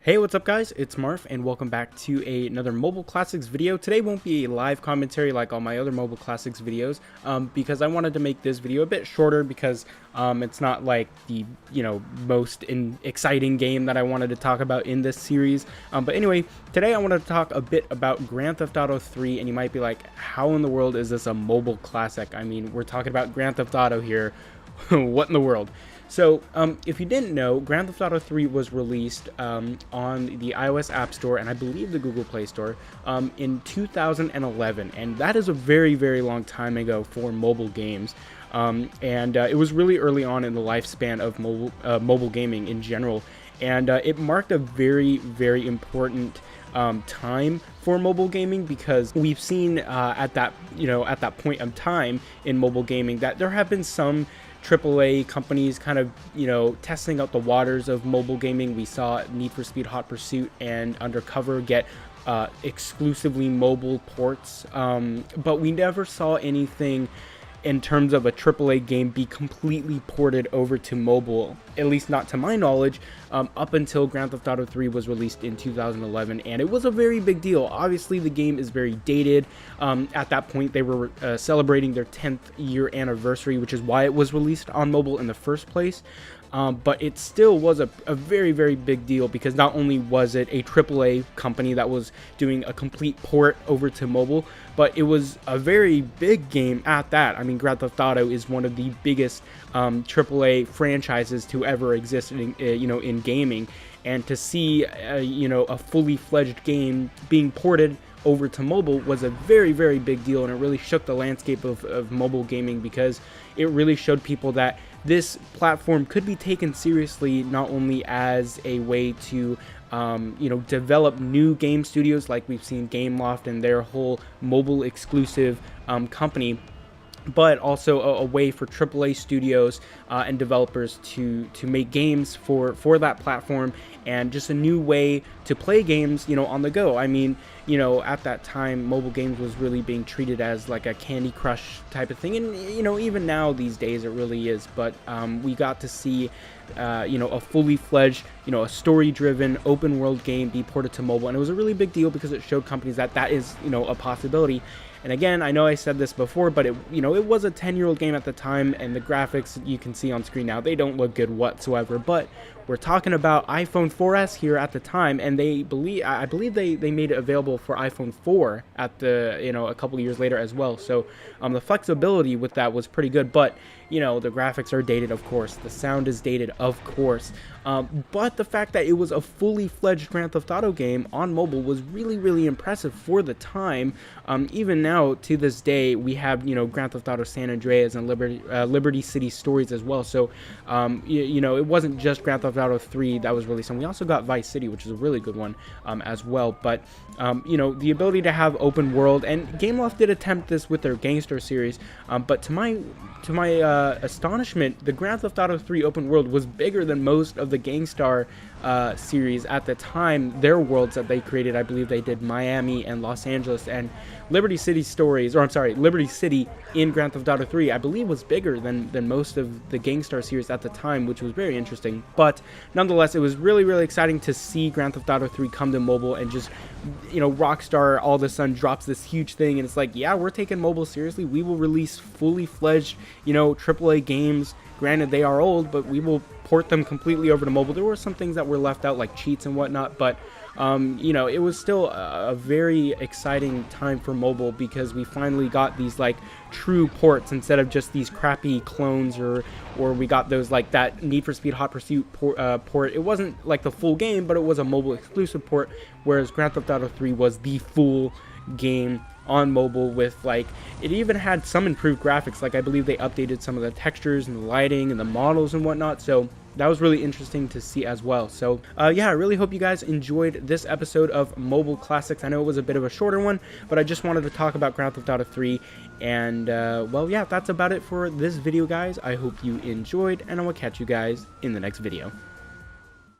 Hey, what's up guys? It's Marf and welcome back to another Mobile Classics video. Today won't be a live commentary like all my other Mobile Classics videos because I wanted to make this video a bit shorter because it's not like the, most exciting game that I wanted to talk about in this series. But anyway, today I wanted to talk a bit about Grand Theft Auto 3, and you might be like, how in the world is this a Mobile Classic? I mean, we're talking about Grand Theft Auto here. What in the world? So, if you didn't know, Grand Theft Auto 3 was released on the iOS App Store and I believe the Google Play Store in 2011, and that is a very, very long time ago for mobile games. It was really early on in the lifespan of mobile gaming in general, and it marked a very, very important time for mobile gaming, because we've seen at that point of time in mobile gaming that there have been some AAA companies kind of, testing out the waters of mobile gaming. We saw Need for Speed Hot Pursuit and Undercover get exclusively mobile ports, but we never saw anything in terms of a AAA game be completely ported over to mobile, at least not to my knowledge, up until Grand Theft Auto 3 was released in 2011, and it was a very big deal. Obviously, the game is very dated. At that point, they were celebrating their 10th year anniversary, which is why it was released on mobile in the first place. But it still was a very, very big deal, because not only was it a AAA company that was doing a complete port over to mobile, but it was a very big game at that. I mean, Grand Theft Auto is one of the biggest AAA franchises to ever exist in gaming, and to see a fully fledged game being ported over to mobile was a very, very big deal, and it really shook the landscape of mobile gaming, because it really showed people that this platform could be taken seriously, not only as a way to develop new game studios like we've seen Gameloft and their whole mobile exclusive company, but also a way for AAA studios and developers to make games for that platform, and just a new way to play games, on the go. I mean, at that time, mobile games was really being treated as like a Candy Crush type of thing, and even now these days it really is. But we got to see a fully fledged, a story-driven open world game be ported to mobile, and it was a really big deal because it showed companies that is a possibility. And again, I know I said this before, but it was a 10-year-old game at the time, and the graphics you can see on screen now, they don't look good whatsoever. But we're talking about iPhone 4S here at the time, and I believe they made it available for iPhone 4 at the a couple of years later as well. So the flexibility with that was pretty good, but the graphics are dated, of course, the sound is dated, of course, but the fact that it was a fully fledged Grand Theft Auto game on mobile was really, really impressive for the time. Even now, to this day, we have Grand Theft Auto San Andreas and Liberty City Stories as well. So it wasn't just Grand Theft Auto 3 that was released, and we also got Vice City, which is a really good one as well. But the ability to have open world, and Gameloft did attempt this with their Gangster series, but to my astonishment, the Grand Theft Auto 3 open world was bigger than most of the Gangstar series at the time. Their worlds that they created, I believe they did Miami and Los Angeles, and Liberty City in Grand Theft Auto 3, I believe, was bigger than most of the Gangstar series at the time, which was very interesting. But nonetheless, it was really, really exciting to see Grand Theft Auto 3 come to mobile, and just Rockstar all of a sudden drops this huge thing, and it's like, yeah, we're taking mobile seriously. We will release fully fledged AAA games. Granted, they are old, but we will port them completely over to mobile. There were some things that were left out, like cheats and whatnot, but it was still a very exciting time for mobile, because we finally got these like true ports instead of just these crappy clones, or we got those like that Need for Speed Hot Pursuit port. It wasn't like the full game, but it was a mobile exclusive port, whereas Grand Theft Auto 3 was the full game on mobile, with like, it even had some improved graphics. Like, I believe they updated some of the textures and the lighting and the models and whatnot, so that was really interesting to see as well. So yeah, I really hope you guys enjoyed this episode of Mobile Classics. I know it was a bit of a shorter one, but I just wanted to talk about Grand Theft Auto 3, and well, yeah, that's about it for this video, guys. I hope you enjoyed, and I will catch you guys in the next video.